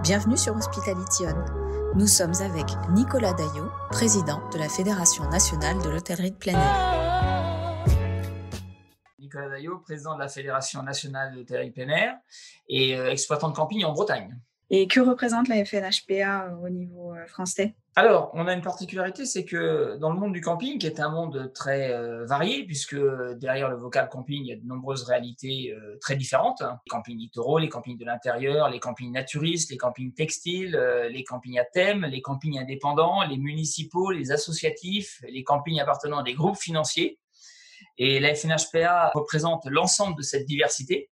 Bienvenue sur Hospitality On. Nous sommes avec Nicolas Daillot, président de la Fédération nationale de l'hôtellerie de plein air. Nicolas Daillot, président de la Fédération nationale de l'hôtellerie de plein air et exploitant de camping en Bretagne. Et que représente la FNHPA au niveau français ? Alors, on a une particularité, c'est que dans le monde du camping, qui est un monde très varié, puisque derrière le vocable camping, il y a de nombreuses réalités très différentes. Les campings littoraux, les campings de l'intérieur, les campings naturistes, les campings textiles, les campings à thème, les campings indépendants, les municipaux, les associatifs, les campings appartenant à des groupes financiers. Et la FNHPA représente l'ensemble de cette diversité,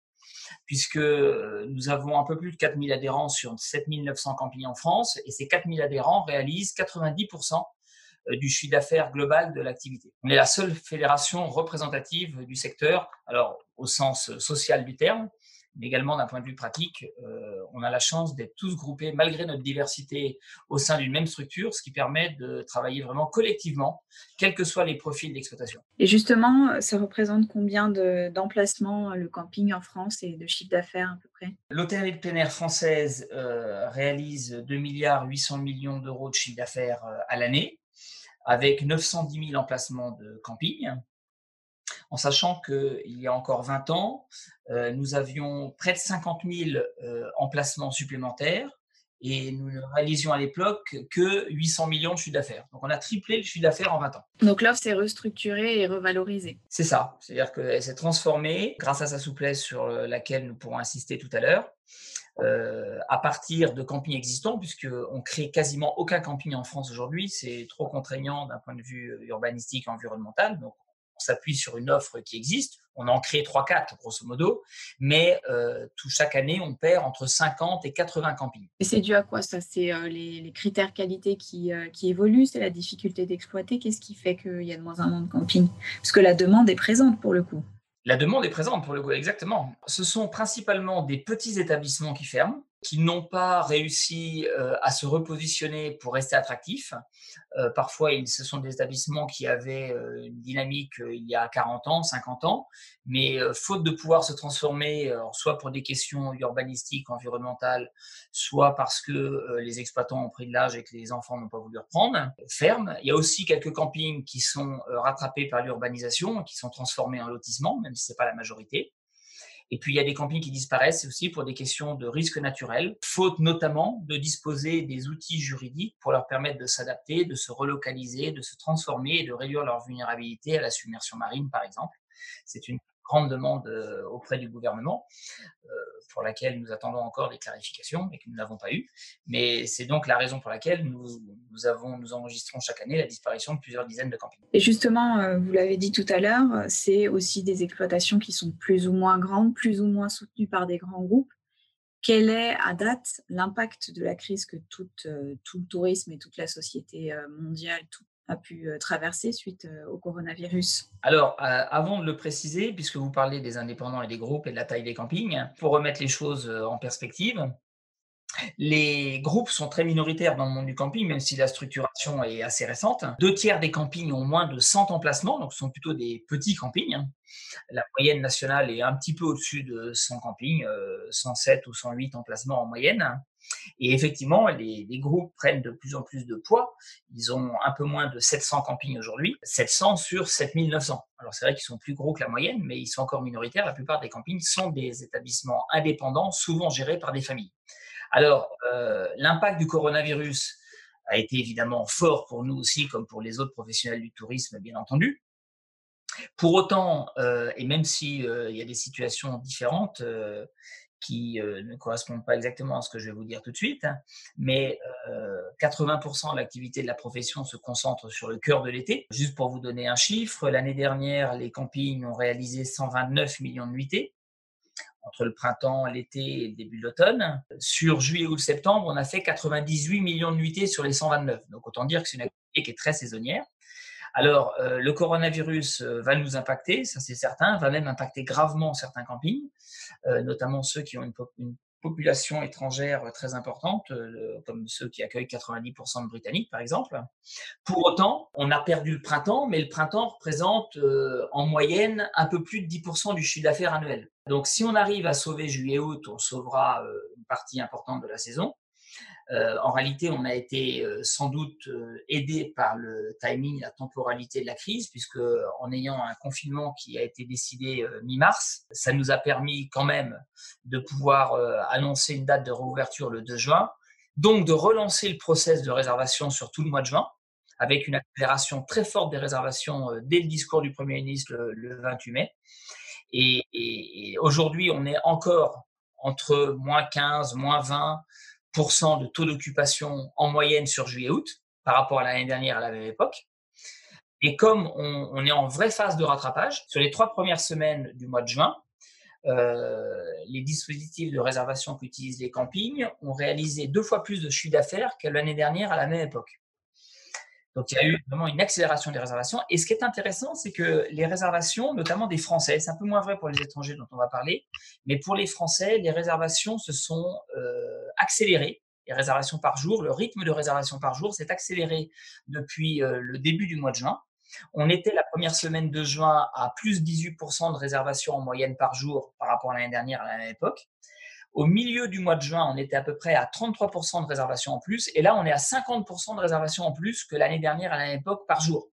puisque nous avons un peu plus de 4000 adhérents sur 7900 campings en France, et ces 4000 adhérents réalisent 90% du chiffre d'affaires global de l'activité. On est la seule fédération représentative du secteur, alors au sens social du terme, mais également d'un point de vue pratique, on a la chance d'être tous groupés malgré notre diversité au sein d'une même structure, ce qui permet de travailler vraiment collectivement, quels que soient les profils d'exploitation. Et justement, ça représente combien d'emplacements le camping en France et de chiffre d'affaires à peu près ? L'hôtellerie de plein air française réalise 2 milliards 800 millions d'euros de chiffre d'affaires à l'année, avec 910 000 emplacements de camping. En sachant qu'il y a encore 20 ans, nous avions près de 50 000 emplacements supplémentaires et nous ne réalisions à l'époque que 800 millions de chiffre d'affaires. Donc, on a triplé le chiffre d'affaires en 20 ans. Donc, l'offre s'est restructurée et revalorisée. C'est ça. C'est-à-dire qu'elle s'est transformée grâce à sa souplesse sur laquelle nous pourrons insister tout à l'heure. À partir de campings existants, puisqu'on ne crée quasiment aucun camping en France aujourd'hui. C'est trop contraignant d'un point de vue urbanistique et environnemental. Donc, on s'appuie sur une offre qui existe. On en crée 3-4, grosso modo. Mais chaque année, on perd entre 50 et 80 campings. Et c'est dû à quoi ça ? C'est les critères qualité qui évoluent ? C'est la difficulté d'exploiter ? Qu'est-ce qui fait qu'il y a de moins en moins de campings ? Parce que la demande est présente pour le coup. La demande est présente pour le coup, exactement. Ce sont principalement des petits établissements qui ferment, qui n'ont pas réussi à se repositionner pour rester attractifs. Parfois, ce sont des établissements qui avaient une dynamique il y a 40 ans, 50 ans, mais faute de pouvoir se transformer, soit pour des questions urbanistiques, environnementales, soit parce que les exploitants ont pris de l'âge et que les enfants n'ont pas voulu reprendre, ferment. Il y a aussi quelques campings qui sont rattrapés par l'urbanisation, qui sont transformés en lotissements, même si ce n'est pas la majorité. Et puis, il y a des campings qui disparaissent aussi pour des questions de risques naturels, faute notamment de disposer des outils juridiques pour leur permettre de s'adapter, de se relocaliser, de se transformer et de réduire leur vulnérabilité à la submersion marine, par exemple. C'est une grande demande auprès du gouvernement pour laquelle nous attendons encore des clarifications et que nous n'avons pas eues. Mais c'est donc la raison pour laquelle nous enregistrons chaque année la disparition de plusieurs dizaines de campings. Et justement, vous l'avez dit tout à l'heure, c'est aussi des exploitations qui sont plus ou moins grandes, plus ou moins soutenues par des grands groupes. Quel est, à date, l'impact de la crise que tout le tourisme et toute la société mondiale a pu traverser suite au coronavirus ? Alors, avant de le préciser, puisque vous parlez des indépendants et des groupes et de la taille des campings, pour remettre les choses en perspective, les groupes sont très minoritaires dans le monde du camping, même si la structuration est assez récente. 2/3 des campings ont moins de 100 emplacements, donc ce sont plutôt des petits campings. La moyenne nationale est un petit peu au-dessus de 100 campings, 107 ou 108 emplacements en moyenne. Et effectivement, les groupes prennent de plus en plus de poids. Ils ont un peu moins de 700 campings aujourd'hui, 700 sur 7900. Alors c'est vrai qu'ils sont plus gros que la moyenne, mais ils sont encore minoritaires. La plupart des campings sont des établissements indépendants, souvent gérés par des familles. Alors, l'impact du coronavirus a été évidemment fort pour nous aussi, comme pour les autres professionnels du tourisme, bien entendu. Pour autant, et même s'il y a des situations différentes qui ne correspondent pas exactement à ce que je vais vous dire tout de suite, mais 80% de l'activité de la profession se concentre sur le cœur de l'été. Juste pour vous donner un chiffre, l'année dernière, les campings ont réalisé 129 millions de nuitées entre le printemps, l'été et le début de l'automne. Sur juillet, août, septembre, on a fait 98 millions de nuitées sur les 129. Donc, autant dire que c'est une activité qui est très saisonnière. Alors, le coronavirus va nous impacter, ça c'est certain, va même impacter gravement certains campings, notamment ceux qui ont une population étrangère très importante, comme ceux qui accueillent 90% de Britanniques, par exemple. Pour autant, on a perdu le printemps, mais le printemps représente en moyenne un peu plus de 10% du chiffre d'affaires annuel. Donc, si on arrive à sauver juillet-août, on sauvera une partie importante de la saison. En réalité, on a été sans doute aidé par le timing, la temporalité de la crise, puisque en ayant un confinement qui a été décidé mi-mars, ça nous a permis quand même de pouvoir annoncer une date de réouverture le 2 juin, donc de relancer le process de réservation sur tout le mois de juin, avec une accélération très forte des réservations dès le discours du Premier ministre le 28 mai. Et aujourd'hui, on est encore entre moins 15, moins 20% de taux d'occupation en moyenne sur juillet-août par rapport à l'année dernière à la même époque. Et comme on est en vraie phase de rattrapage, sur les 3 premières semaines du mois de juin, les dispositifs de réservation qu'utilisent les campings ont réalisé 2 fois plus de chiffre d'affaires que l'année dernière à la même époque. Donc, il y a eu vraiment une accélération des réservations. Et ce qui est intéressant, c'est que les réservations, notamment des Français, c'est un peu moins vrai pour les étrangers dont on va parler, mais pour les Français, les réservations se sont accélérées. Les réservations par jour, le rythme de réservation par jour s'est accéléré depuis le début du mois de juin. On était la première semaine de juin à plus 18% de réservations en moyenne par jour par rapport à l'année dernière à la même époque. Au milieu du mois de juin, on était à peu près à 33% de réservations en plus. Et là, on est à 50% de réservations en plus que l'année dernière à la même époque par jour.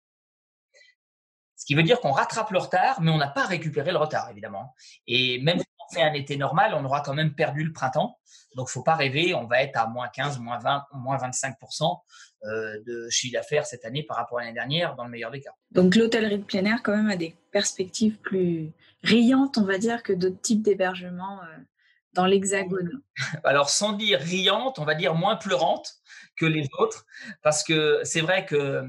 Ce qui veut dire qu'on rattrape le retard, mais on n'a pas récupéré le retard, évidemment. Et même si on fait un été normal, on aura quand même perdu le printemps. Donc, il ne faut pas rêver, on va être à moins 15, moins 20, moins 25% de chiffre d'affaires cette année par rapport à l'année dernière, dans le meilleur des cas. Donc, l'hôtellerie de plein air, quand même, a des perspectives plus riantes, on va dire, que d'autres types d'hébergements dans l'Hexagone. Alors, sans dire riante, on va dire moins pleurante que les autres, parce que c'est vrai que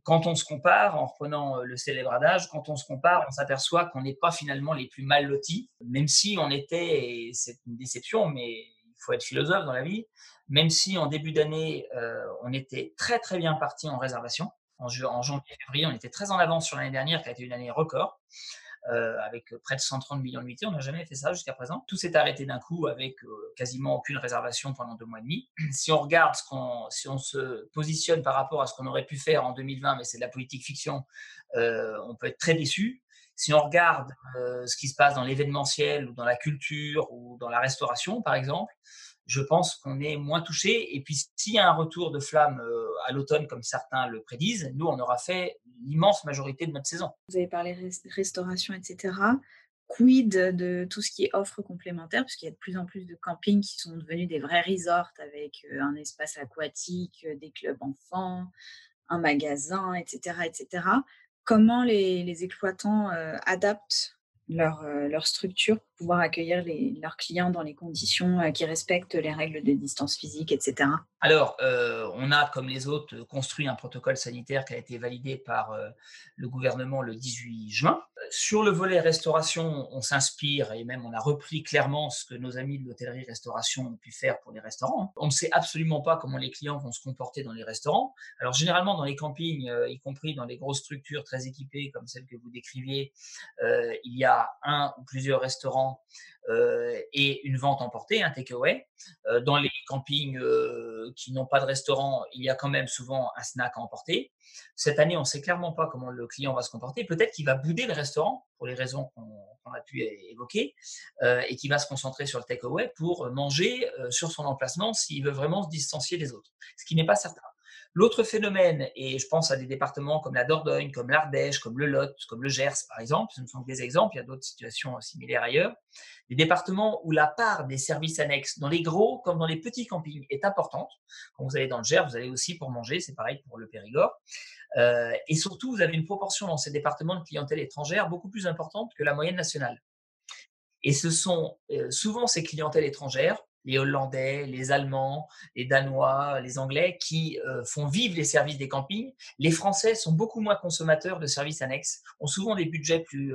quand on se compare, en reprenant le célèbre adage, quand on se compare, on s'aperçoit qu'on n'est pas finalement les plus mal lotis, même si on était, et c'est une déception, mais il faut être philosophe dans la vie, même si en début d'année, on était très très bien parti en réservation. En janvier-février, on était très en avance sur l'année dernière, qui a été une année record. Avec près de 130 millions de nuitées. On n'a jamais fait ça jusqu'à présent. Tout s'est arrêté d'un coup avec quasiment aucune réservation pendant 2 mois et demi. Si on regarde, si on se positionne par rapport à ce qu'on aurait pu faire en 2020, mais c'est de la politique fiction, on peut être très déçu. Si on regarde ce qui se passe dans l'événementiel ou dans la culture ou dans la restauration, par exemple, je pense qu'on est moins touché. Et puis, s'il y a un retour de flamme à l'automne, comme certains le prédisent, nous, on aura fait l'immense majorité de notre saison. Vous avez parlé restauration, etc. Quid de tout ce qui est offre complémentaire, puisqu'il y a de plus en plus de campings qui sont devenus des vrais resorts avec un espace aquatique, des clubs enfants, un magasin, etc. etc. Comment les exploitants adaptent leur structure pour pouvoir accueillir leurs clients dans les conditions qui respectent les règles de distance physique, etc. Alors, on a, comme les autres, construit un protocole sanitaire qui a été validé par le gouvernement le 18 juin. Sur le volet restauration, on s'inspire et même on a repris clairement ce que nos amis de l'hôtellerie-restauration ont pu faire pour les restaurants. On ne sait absolument pas comment les clients vont se comporter dans les restaurants. Alors, généralement, dans les campings, y compris dans les grosses structures très équipées comme celles que vous décriviez, il y a un ou plusieurs restaurants et une vente emportée, un takeaway. Dans les campings qui n'ont pas de restaurant, il y a quand même souvent un snack à emporter. Cette année, on ne sait clairement pas comment le client va se comporter. Peut-être qu'il va bouder le restaurant pour les raisons qu'on a pu évoquer et qu'il va se concentrer sur le takeaway pour manger sur son emplacement s'il veut vraiment se distancier des autres, ce qui n'est pas certain. L'autre phénomène, et je pense à des départements comme la Dordogne, comme l'Ardèche, comme le Lot, comme le Gers par exemple, ce ne sont que des exemples, il y a d'autres situations similaires ailleurs, des départements où la part des services annexes, dans les gros comme dans les petits campings, est importante. Quand vous allez dans le Gers, vous allez aussi pour manger, c'est pareil pour le Périgord. Et surtout, vous avez une proportion dans ces départements de clientèle étrangère beaucoup plus importante que la moyenne nationale. Et ce sont souvent ces clientèles étrangères, les Hollandais, les Allemands, les Danois, les Anglais, qui font vivre les services des campings. Les Français sont beaucoup moins consommateurs de services annexes, ont souvent des budgets plus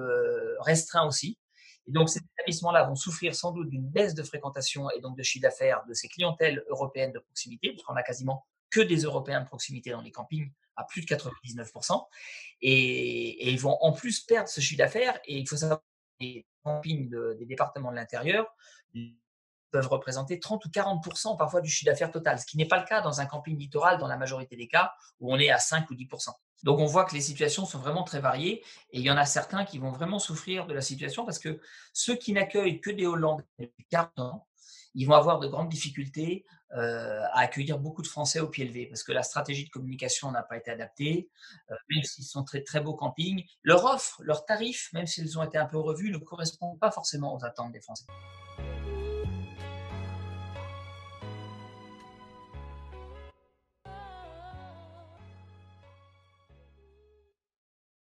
restreints aussi. Et donc, ces établissements-là vont souffrir sans doute d'une baisse de fréquentation et donc de chiffre d'affaires de ces clientèles européennes de proximité, puisqu'on a quasiment que des Européens de proximité dans les campings, à plus de 99%. Et ils vont en plus perdre ce chiffre d'affaires. Et il faut savoir que les campings des départements de l'intérieur peuvent représenter 30 ou 40% parfois du chiffre d'affaires total, ce qui n'est pas le cas dans un camping littoral dans la majorité des cas où on est à 5 ou 10%. Donc on voit que les situations sont vraiment très variées et il y en a certains qui vont vraiment souffrir de la situation parce que ceux qui n'accueillent que des Hollandais depuis 40 ans, ils vont avoir de grandes difficultés à accueillir beaucoup de Français au pied levé parce que la stratégie de communication n'a pas été adaptée, même s'ils sont très, très beaux campings. Leur offre, leurs tarifs, même s'ils ont été un peu revus, ne correspondent pas forcément aux attentes des Français.